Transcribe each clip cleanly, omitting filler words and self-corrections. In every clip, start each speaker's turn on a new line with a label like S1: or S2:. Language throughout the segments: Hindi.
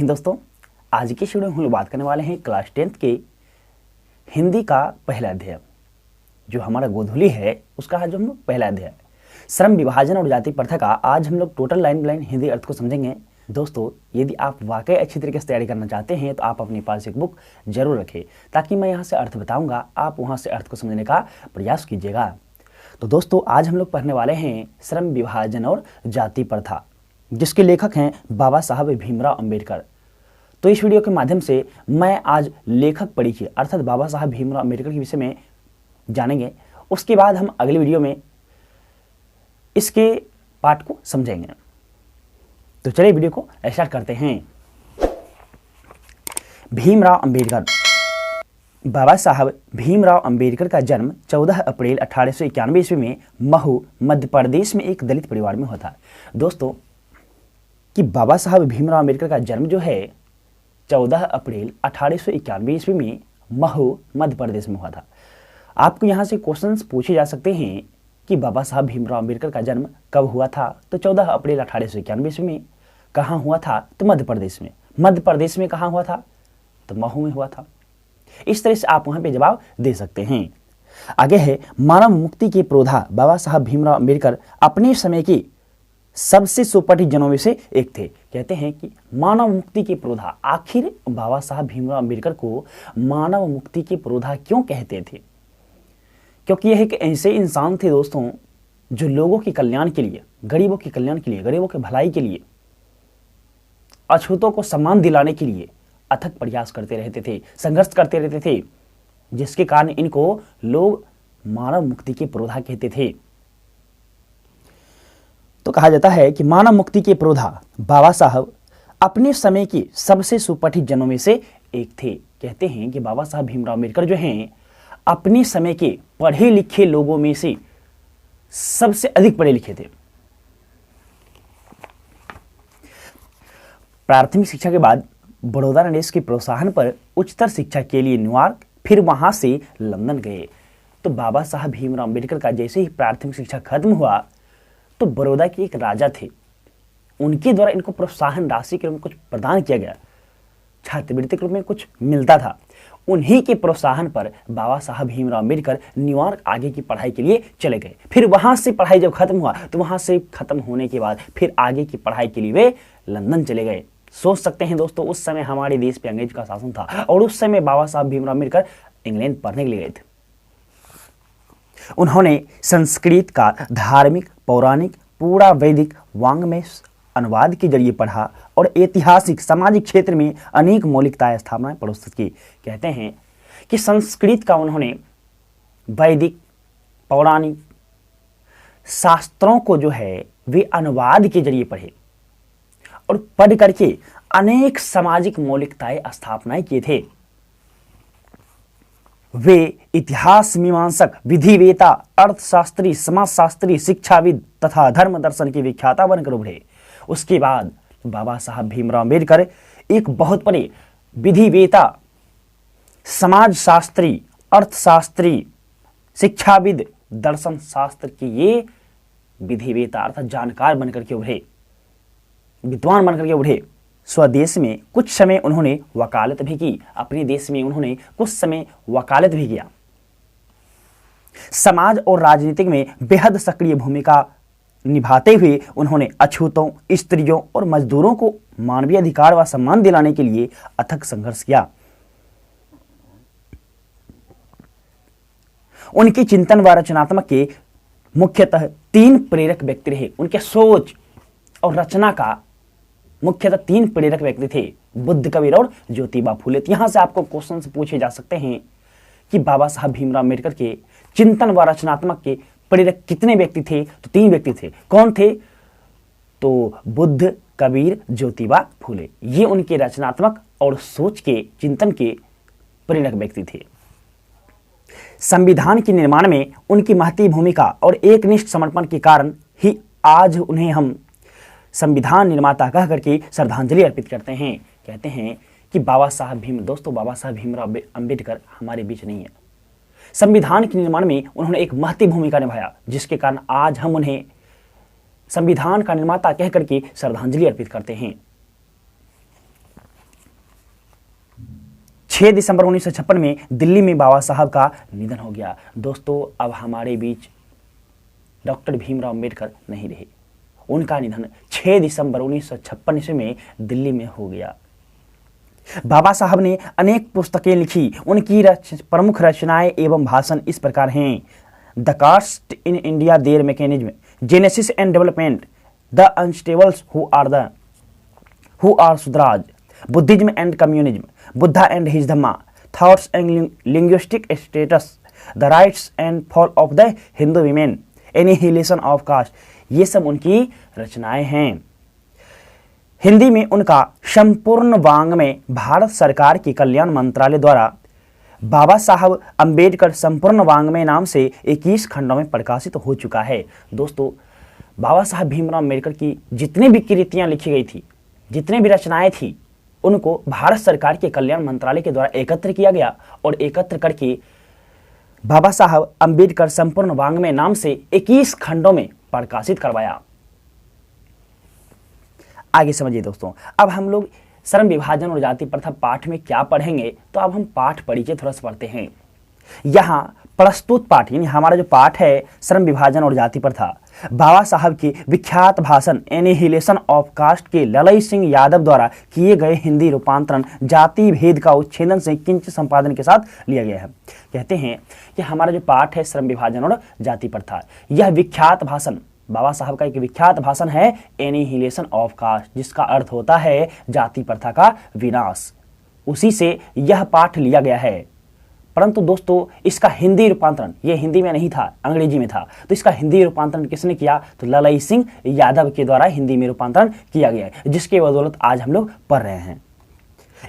S1: हैं दोस्तों। आज की वीडियो में हम लोग बात करने वाले हैं क्लास 10th के हिंदी का पहला अध्याय जो हमारा गोधूली है, उसका जो हम लोग पहला अध्याय श्रम विभाजन और जाति प्रथा का आज हम लोग total line by line Hindi अर्थ को समझेंगे। दोस्तों, यदि आप वाकई अच्छी तरीके से तैयारी करना चाहते हैं तो आप अपने पास एक बुक जरूर रखें ताकि मैं यहाँ से अर्थ बताऊंगा, आप वहाँ से अर्थ को समझने का प्रयास कीजिएगा। तो दोस्तों, आज हम लोग पढ़ने वाले हैं श्रम विभाजन और जाति प्रथा, जिसके लेखक हैं बाबा साहब भीमराव अंबेडकर। तो इस वीडियो के माध्यम से मैं आज लेखक परिचय अर्थात बाबा साहब भीमराव अंबेडकर के विषय में जानेंगे। उसके बाद हम अगली वीडियो में इसके पाठ को समझेंगे। तो चलिए वीडियो को स्टार्ट करते हैं। भीमराव अंबेडकर। बाबा साहब भीमराव अंबेडकर का जन्म 14 अप्रैल 1891 ईस्वी में महू मध्य प्रदेश में एक दलित परिवार में हुआ था। दोस्तों, कि बाबा साहब भीमराव अंबेडकर का जन्म जो है 14 अप्रैल 1891 ईस्वी में महू मध्य प्रदेश में हुआ था। आपको यहाँ से क्वेश्चंस पूछे जा सकते हैं कि बाबा साहब भीमराव अंबेडकर का जन्म कब हुआ था, तो 14 अप्रैल 1891 ईस्वी में। कहाँ हुआ था, तो मध्य प्रदेश में। मध्य प्रदेश में कहाँ हुआ था, तो महू में हुआ था। इस तरह से आप वहाँ पे जवाब दे सकते हैं। आगे है मानव मुक्ति के पुरोधा। बाबा साहब भीमराव अंबेडकर अपने समय के सबसे सुपरिचित जनों में से एक थे। कहते हैं कि मानव मुक्ति के पुरोधा। आखिर बाबा साहब भीमराव अंबेडकर को मानव मुक्ति के पुरोधा क्यों कहते थे? क्योंकि यह एक ऐसे इंसान थे दोस्तों जो लोगों के कल्याण के लिए, गरीबों के कल्याण के लिए, गरीबों के भलाई के लिए, अछूतों को सम्मान दिलाने के लिए अथक प्रयास करते रहते थे, संघर्ष करते रहते थे, जिसके कारण इनको लोग मानव मुक्ति के पुरोधा कहते थे। तो कहा जाता है कि मानव मुक्ति के पुरोधा बाबा साहब अपने समय के सबसे सुपरिचित जनों में से एक थे। कहते हैं कि बाबा साहब भीमराव अंबेडकर जो हैं अपने समय के पढ़े लिखे लोगों में से सबसे अधिक पढ़े लिखे थे। प्राथमिक शिक्षा के बाद बड़ौदा नरेश के प्रोत्साहन पर उच्चतर शिक्षा के लिए न्यूयॉर्क, फिर वहां से लंदन गए। तो बाबा साहब भीमराव अंबेडकर का जैसे ही प्राथमिक शिक्षा खत्म हुआ तो बड़ौदा के एक राजा थे, उनके द्वारा इनको प्रोत्साहन राशि के रूप में कुछ प्रदान किया गया, छात्रवृत्ति के रूप में कुछ मिलता था। उन्हीं के प्रोत्साहन पर बाबा साहब भीमराव अंबेडकर न्यूयॉर्क आगे की पढ़ाई के लिए चले गए। फिर वहां से पढ़ाई जब खत्म हुआ तो वहां से खत्म होने के बाद फिर आगे की पढ़ाई के लिए वे लंदन चले गए। सोच सकते हैं दोस्तों, उस समय हमारे देश पे अंग्रेज का शासन था और उस समय बाबा साहब भीमराव अंबेडकर इंग्लैंड पढ़ने के लिए गए थे। उन्होंने संस्कृत का धार्मिक, पौराणिक, पूरा वैदिक वाङ्मय अनुवाद के जरिए पढ़ा और ऐतिहासिक, सामाजिक क्षेत्र में अनेक मौलिकताएं स्थापनाएं प्रस्तुत की। कहते हैं कि संस्कृत का उन्होंने वैदिक, पौराणिक शास्त्रों को जो है वे अनुवाद के जरिए पढ़े और पढ़ करके अनेक सामाजिक मौलिकताएं स्थापनाएं किए थे। वे इतिहास मीमांसक, विधिवेता, अर्थशास्त्री, समाजशास्त्री, शिक्षाविद तथा धर्म दर्शन के विख्याता बनकर उभरे। उसके बाद बाबा साहब भीमराव अंबेडकर एक बहुत बड़े विधिवेता, समाजशास्त्री, अर्थशास्त्री, शिक्षाविद, दर्शन शास्त्र के ये विधिवेता अर्थात जानकार बनकर के उभरे, विद्वान बनकर के उभरे। स्वदेश में कुछ समय उन्होंने वकालत भी की, अपने देश में उन्होंने कुछ समय वकालत भी किया। समाज और राजनीतिक में बेहद सक्रिय भूमिका निभाते हुए उन्होंने अछूतों, स्त्रियों और मजदूरों को मानवीय अधिकार व सम्मान दिलाने के लिए अथक संघर्ष किया। उनके चिंतन व रचनात्मक के मुख्यतः 3 प्रेरक व्यक्ति रहे। उनके सोच और रचना का मुख्यतः 3 प्रेरक व्यक्ति थे, बुद्ध, कबीर और ज्योतिबा फूले। यहां से आपको क्वेश्चन पूछे जा सकते हैं कि बाबा साहब भीमराव अंबेडकर के चिंतन व रचनात्मक के प्रेरक कितने व्यक्ति थे, तो 3 व्यक्ति थे। कौन थे, तो बुद्ध, कबीर, ज्योतिबा फूले। ये उनके रचनात्मक और सोच के, चिंतन के प्रेरक व्यक्ति थे। संविधान के निर्माण में उनकी महती भूमिका और एकनिष्ठ समर्पण के कारण ही आज उन्हें हम संविधान निर्माता कह करके श्रद्धांजलि अर्पित करते हैं। कहते हैं कि बाबा साहब भीमराव अंबेडकर हमारे बीच नहीं है। संविधान के निर्माण में उन्होंने एक महती भूमिका निभाया, जिसके कारण आज हम उन्हें संविधान का निर्माता कह करके श्रद्धांजलि अर्पित करते हैं। 6 दिसंबर 1956 में दिल्ली में बाबा साहब का निधन हो गया। दोस्तों, अब हमारे बीच डॉक्टर भीमराव अंबेडकर नहीं रहे। उनका निधन 6 दिसंबर 1956 ईस्वी में दिल्ली में हो गया। बाबा साहब ने अनेक पुस्तकें लिखी। उनकी प्रमुख रचनाएं एवं भाषण इस प्रकार हैं: the caste in India, their mechanism, genesis and development, the untouchables who are Shudras, Buddhism and communism, Buddha and his Dhamma, thoughts and linguistic states, the rise and fall of the Hindu women, annihilation of caste. ये सब उनकी रचनाएं हैं। हिंदी में उनका संपूर्ण वाङ्मय भारत सरकार के कल्याण मंत्रालय द्वारा बाबा साहब अंबेडकर संपूर्ण वाङ्मय नाम से 21 खंडों में प्रकाशित हो चुका है। दोस्तों, बाबा साहब भीमराव अंबेडकर की जितनी भी कृतियां लिखी गई थी, जितनी भी रचनाएं थी, उनको भारत सरकार के कल्याण मंत्रालय के द्वारा एकत्र किया गया और एकत्र करके बाबा साहब अंबेडकर संपूर्ण वाङ्मय नाम से 21 खंडों में प्रकाशित करवाया। आगे समझिए दोस्तों, अब हम लोग श्रम विभाजन और जाति प्रथा पाठ में क्या पढ़ेंगे, तो अब हम पाठ परिचय थोड़ा सा पढ़ते हैं। यहाँ प्रस्तुत पाठ यानी हमारा जो पाठ है श्रम विभाजन और जाति प्रथा, बाबा साहब के विख्यात भाषण एनिहिलेशन ऑफ कास्ट के ललई सिंह यादव द्वारा किए गए हिंदी रूपांतरण जाति भेद का उच्छेदन से किंचित संपादन के साथ लिया गया है। कहते हैं कि हमारा जो पाठ है श्रम विभाजन और जाति प्रथा, यह विख्यात भाषण बाबा साहब का एक विख्यात भाषण है एनिहिलेशन ऑफ कास्ट, जिसका अर्थ होता है जाति प्रथा का विनाश। उसी से यह पाठ लिया गया है। परंतु दोस्तों, इसका हिंदी रूपांतरण, ये हिंदी में नहीं था, अंग्रेजी में था, तो इसका हिंदी रूपांतरण किसने किया, तो ललई सिंह यादव के द्वारा हिंदी में रूपांतरण किया गया है, जिसके बदौलत आज हम लोग पढ़ रहे हैं।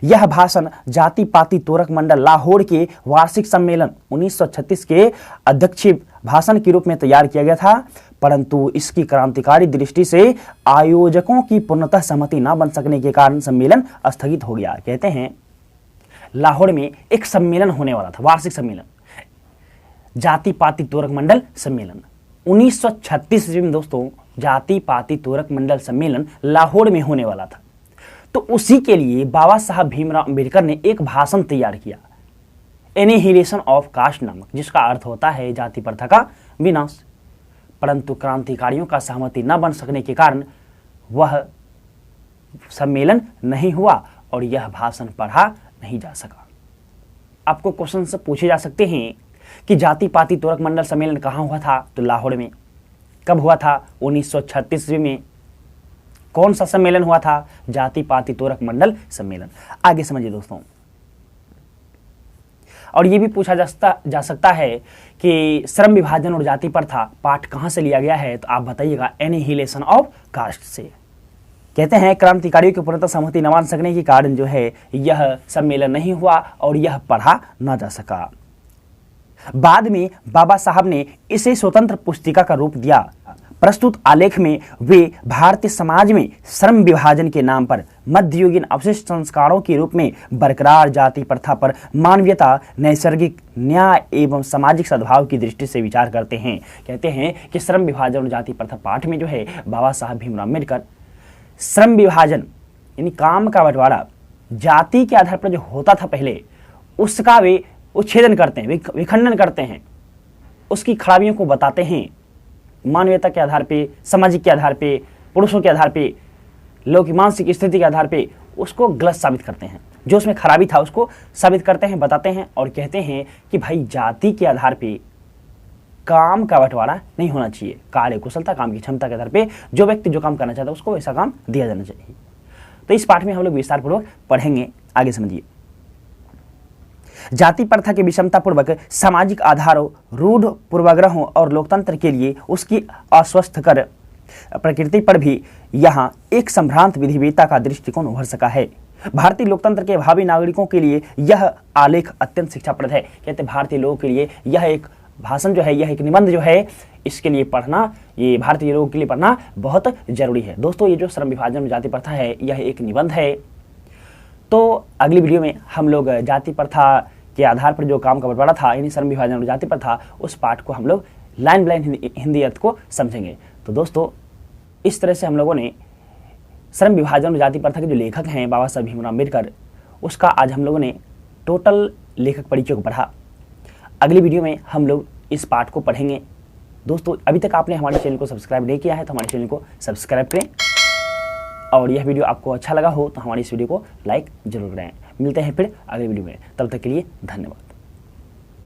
S1: यह भाषण जाति पाति तोरक मंडल लाहौर के वार्षिक सम्मेलन 1936 के अध्यक्षीय भाषण के रूप में तैयार किया गया था, परंतु इसकी क्रांतिकारी दृष्टि से आयोजकों की पूर्णतः सहमति न बन सकने के कारण सम्मेलन स्थगित हो गया। कहते हैं लाहौर में एक सम्मेलन होने वाला था, वार्षिक सम्मेलन, जाति पाति तोरक मंडल सम्मेलन 1936 में। दोस्तों, जाति पाति तोरक मंडल सम्मेलन लाहौर में होने वाला था, तो उसी के लिए बाबा साहब भीमराव अंबेडकर ने एक भाषण तैयार किया एनिहिलेशन ऑफ कास्ट नामक, जिसका अर्थ होता है जाति प्रथा का विनाश। परंतु क्रांतिकारियों का सहमति न बन सकने के कारण वह सम्मेलन नहीं हुआ और यह भाषण पढ़ा नहीं जा सका। आपको क्वेश्चन से पूछे जा सकते हैं कि जाति पाति तोरक मंडल सम्मेलन कहाँ हुआ था, तो लाहौर में। कब हुआ था, 1936 में। कौन सा सम्मेलन हुआ था, जाति पाति तोरक मंडल सम्मेलन। आगे समझिए दोस्तों, और ये भी पूछा जा सकता है कि श्रम विभाजन और जाति प्रथा पाठ कहाँ से लिया गया है, तो आप बताइएगा एनिहिलेशन ऑफ कास्ट से। कहते हैं क्रांतिकारियों की पूर्णतः सहमति न मान सकने के कारण जो है यह सम्मेलन नहीं हुआ और यह पढ़ा न जा सका। बाद में बाबा साहब ने इसे स्वतंत्र पुस्तिका का रूप दिया। प्रस्तुत आलेख में वे भारतीय समाज में श्रम विभाजन के नाम पर मध्ययुगीन अवशिष्ट संस्कारों के रूप में बरकरार जाति प्रथा पर मानवीयता, नैसर्गिक न्याय एवं सामाजिक सद्भाव की दृष्टि से विचार करते हैं। कहते हैं कि श्रम विभाजन और जाति प्रथा पाठ में जो है बाबा साहब भीमराव अम्बेडकर श्रम विभाजन यानी काम का बंटवारा जाति के आधार पर जो होता था पहले, उसका वे उच्छेदन करते हैं, विखंडन करते हैं, उसकी खराबियों को बताते हैं। मानवीयता के आधार पे, सामाजिक के आधार पे, पुरुषों के आधार पे, लोगों की मानसिक स्थिति के आधार पे उसको गलत साबित करते हैं। जो उसमें खराबी था उसको साबित करते हैं, बताते हैं और कहते हैं कि भाई जाति के आधार पे काम का बंटवारा नहीं होना चाहिए। कार्य कुशलता, काम की क्षमता के आधार पे जो व्यक्ति जो काम करना चाहता है उसको वैसा काम दिया जाना चाहिए। तो इस पाठ में हम लोग विस्तार पूर्वक पढ़ेंगे। आगे समझिए। जाति प्रथा के विषमतापूर्वक सामाजिक आधारों, रूढ़ पूर्वाग्रहों और लोकतंत्र के लिए उसकी अस्वस्थकर प्रकृति पर भी यहाँ एक संभ्रांत विधिवेता का दृष्टिकोण उभर सका है। भारतीय लोकतंत्र के भावी नागरिकों के लिए यह आलेख अत्यंत शिक्षाप्रद है। कहते भारतीय लोगों के लिए यह एक भाषण जो है, यह एक निबंध जो है, इसके लिए पढ़ना, ये भारतीय लोगों के लिए पढ़ना बहुत जरूरी है। दोस्तों, ये जो श्रम विभाजन में जाति प्रथा है यह एक निबंध है। तो अगली वीडियो में हम लोग जाति प्रथा के आधार पर जो काम का बंटवारा था यानी श्रम विभाजन और जाति प्रथा, उस पाठ को हम लोग लाइन बाय लाइन हिंदी अर्थ को समझेंगे। तो दोस्तों, इस तरह से हम लोगों ने श्रम विभाजन और जाति प्रथा के जो लेखक हैं बाबा साहब भीमराव अम्बेडकर, उसका आज हम लोगों ने टोटल लेखक परिचय को पढ़ा। अगली वीडियो में हम लोग इस पाठ को पढ़ेंगे। दोस्तों अभी तक आपने हमारे चैनल को सब्सक्राइब नहीं किया है तो हमारे चैनल को सब्सक्राइब करें, और यह वीडियो आपको अच्छा लगा हो तो हमारी इस वीडियो को लाइक जरूर करें। मिलते हैं फिर अगले वीडियो में, तब तक के लिए धन्यवाद।